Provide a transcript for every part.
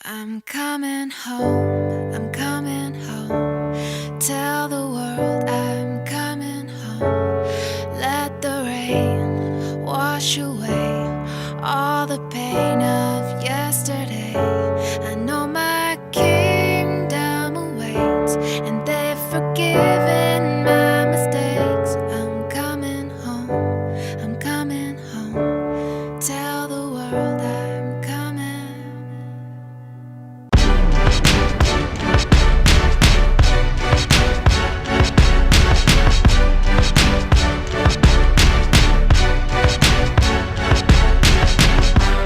I'm coming home, I'm coming home. Tell the world I'm coming home. Let the rain wash away all the pain of yesterday. I know my kingdom awaits, and they've forgiven my mistakes. I'm coming home, I'm coming home. Tell the world I'm coming.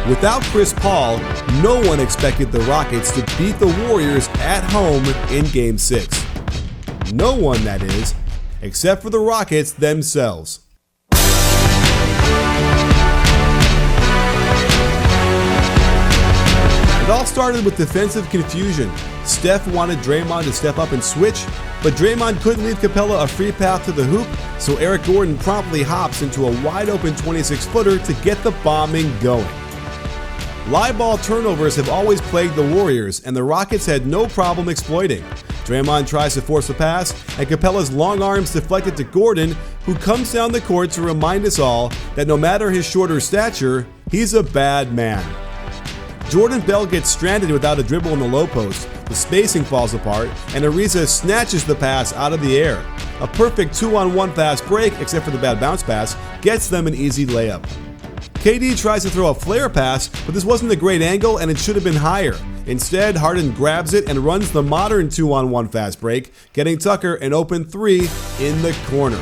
Without Chris Paul, no one expected the Rockets to beat the Warriors at home in Game 6. No one, that is, except for the Rockets themselves. It all started with defensive confusion. Steph wanted Draymond to step up and switch, but Draymond couldn't leave Capella a free path to the hoop, so Eric Gordon promptly hops into a wide-open 26-footer to get the bombing going. Live ball turnovers have always plagued the Warriors, and the Rockets had no problem exploiting. Draymond tries to force a pass, and Capella's long arms deflected to Gordon, who comes down the court to remind us all that no matter his shorter stature, he's a bad man. Jordan Bell gets stranded without a dribble in the low post, the spacing falls apart, and Ariza snatches the pass out of the air. A perfect 2-on-1 fast break, except for the bad bounce pass, gets them an easy layup. KD tries to throw a flare pass, but this wasn't a great angle and it should have been higher. Instead, Harden grabs it and runs the modern 2-on-1 fast break, getting Tucker an open 3 in the corner.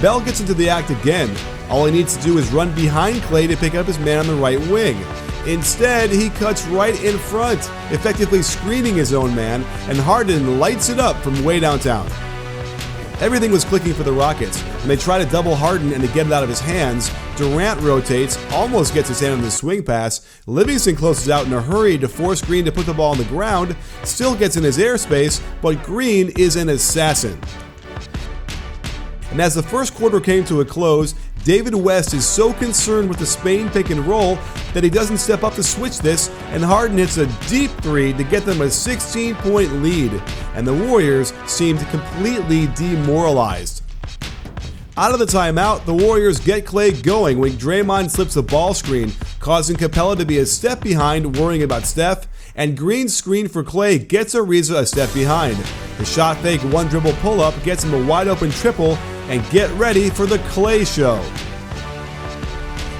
Bell gets into the act again. All he needs to do is run behind Klay to pick up his man on the right wing. Instead, he cuts right in front, effectively screening his own man, and Harden lights it up from way downtown. Everything was clicking for the Rockets, and they try to double Harden and to get it out of his hands. Durant rotates, almost gets his hand on the swing pass. Livingston closes out in a hurry to force Green to put the ball on the ground, still gets in his airspace, but Green is an assassin. And as the first quarter came to a close, David West is so concerned with the Spain pick and roll that he doesn't step up to switch this, and Harden hits a deep 3 to get them a 16-point lead, and the Warriors seemed completely demoralized. Out of the timeout, the Warriors get Klay going when Draymond slips a ball screen, causing Capella to be a step behind, worrying about Steph, and Green's screen for Klay gets Ariza a step behind. The shot fake one dribble pull-up gets him a wide-open triple, and get ready for the Klay show.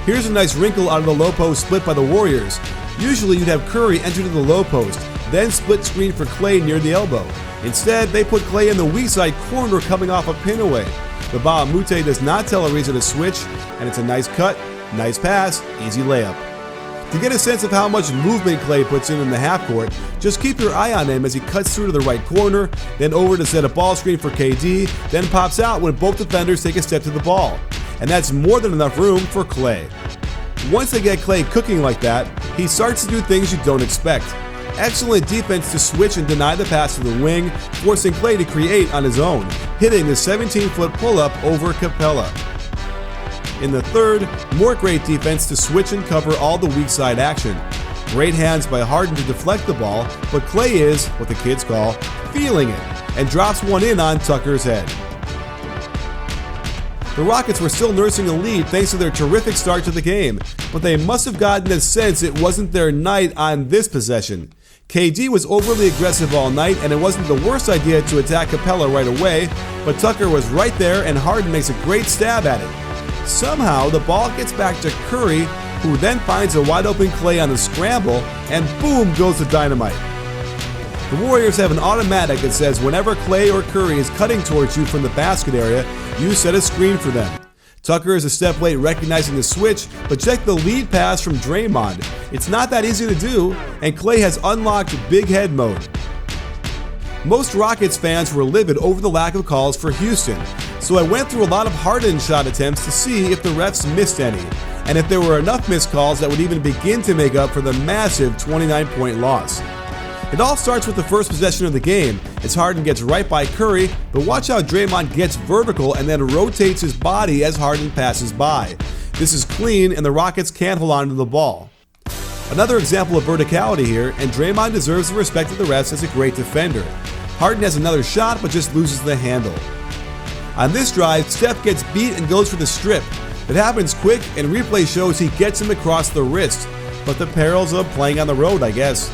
Here's a nice wrinkle out of the low post split by the Warriors. Usually you'd have Curry enter to the low post, then split screen for Klay near the elbow. Instead, they put Klay in the weak side corner coming off a pin away. Baba Mute does not tell Ariza to switch, and it's a nice cut, nice pass, easy layup. To get a sense of how much movement Klay puts in the half court, just keep your eye on him as he cuts through to the right corner, then over to set a ball screen for KD, then pops out when both defenders take a step to the ball. And that's more than enough room for Klay. Once they get Klay cooking like that, he starts to do things you don't expect. Excellent defense to switch and deny the pass to the wing, forcing Klay to create on his own, hitting the 17-foot pull-up over Capella. In the third, more great defense to switch and cover all the weak side action. Great hands by Harden to deflect the ball, but Klay is, what the kids call, feeling it, and drops one in on Tucker's head. The Rockets were still nursing a lead thanks to their terrific start to the game, but they must have gotten a sense it wasn't their night on this possession. KD was overly aggressive all night, and it wasn't the worst idea to attack Capella right away, but Tucker was right there and Harden makes a great stab at it. Somehow, the ball gets back to Curry, who then finds a wide-open Klay on the scramble, and boom goes the dynamite. The Warriors have an automatic that says whenever Klay or Curry is cutting towards you from the basket area, you set a screen for them. Tucker is a step late recognizing the switch, but check the lead pass from Draymond. It's not that easy to do, and Klay has unlocked big head mode. Most Rockets fans were livid over the lack of calls for Houston, so I went through a lot of Harden shot attempts to see if the refs missed any, and if there were enough missed calls that would even begin to make up for the massive 29-point loss. It all starts with the first possession of the game, as Harden gets right by Curry, but watch how Draymond gets vertical and then rotates his body as Harden passes by. This is clean, and the Rockets can't hold on to the ball. Another example of verticality here, and Draymond deserves the respect of the refs as a great defender. Harden has another shot but just loses the handle. On this drive, Steph gets beat and goes for the strip. It happens quick, and replay shows he gets him across the wrist, but the perils of playing on the road, I guess.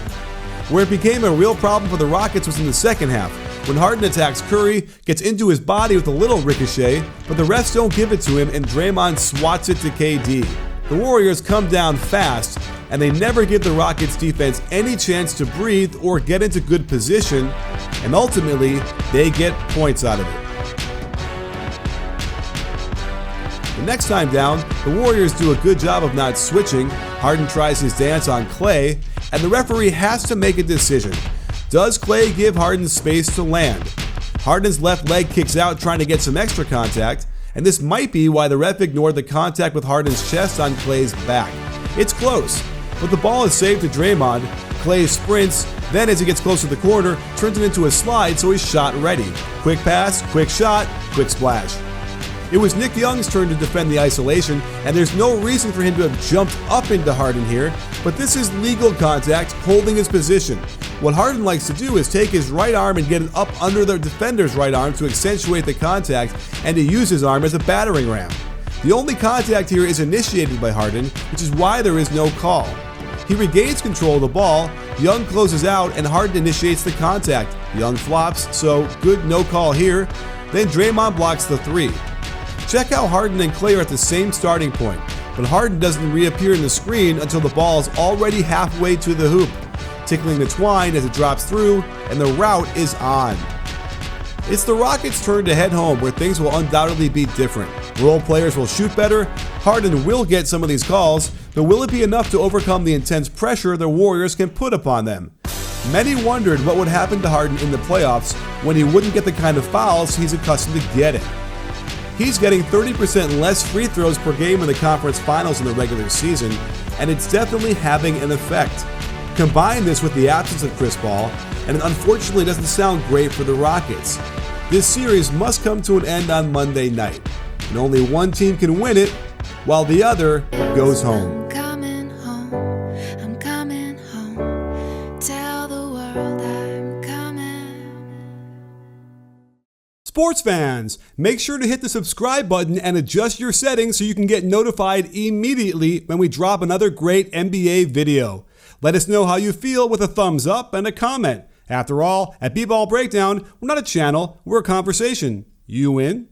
Where it became a real problem for the Rockets was in the second half, when Harden attacks Curry, gets into his body with a little ricochet, but the refs don't give it to him and Draymond swats it to KD. The Warriors come down fast, and they never give the Rockets defense any chance to breathe or get into good position, and ultimately, they get points out of it. The next time down, the Warriors do a good job of not switching. Harden tries his dance on Klay, and the referee has to make a decision. Does Klay give Harden space to land? Harden's left leg kicks out trying to get some extra contact, and this might be why the ref ignored the contact with Harden's chest on Klay's back. It's close, but the ball is saved to Draymond. Klay sprints, then as he gets close to the corner, turns it into a slide so he's shot ready. Quick pass, quick shot, quick splash. It was Nick Young's turn to defend the isolation, and there's no reason for him to have jumped up into Harden here, but this is legal contact, holding his position. What Harden likes to do is take his right arm and get it up under the defender's right arm to accentuate the contact and to use his arm as a battering ram. The only contact here is initiated by Harden, which is why there is no call. He regains control of the ball, Young closes out, and Harden initiates the contact. Young flops, so good no call here. Then Draymond blocks the three. Check how Harden and Klay are at the same starting point, but Harden doesn't reappear in the screen until the ball is already halfway to the hoop, tickling the twine as it drops through, and the route is on. It's the Rockets' turn to head home, where things will undoubtedly be different. Role players will shoot better, Harden will get some of these calls, but will it be enough to overcome the intense pressure the Warriors can put upon them? Many wondered what would happen to Harden in the playoffs when he wouldn't get the kind of fouls he's accustomed to getting. He's getting 30% less free throws per game in the conference finals in the regular season, and it's definitely having an effect. Combine this with the absence of Chris Paul, and it unfortunately doesn't sound great for the Rockets. This series must come to an end on Monday night, and only one team can win it, while the other goes home. I'm coming home, I'm coming home. Tell the world I'm coming. Sports fans, make sure to hit the subscribe button and adjust your settings so you can get notified immediately when we drop another great NBA video. Let us know how you feel with a thumbs up and a comment. After all, at BBallBreakdown, we're not a channel, we're a conversation. You in?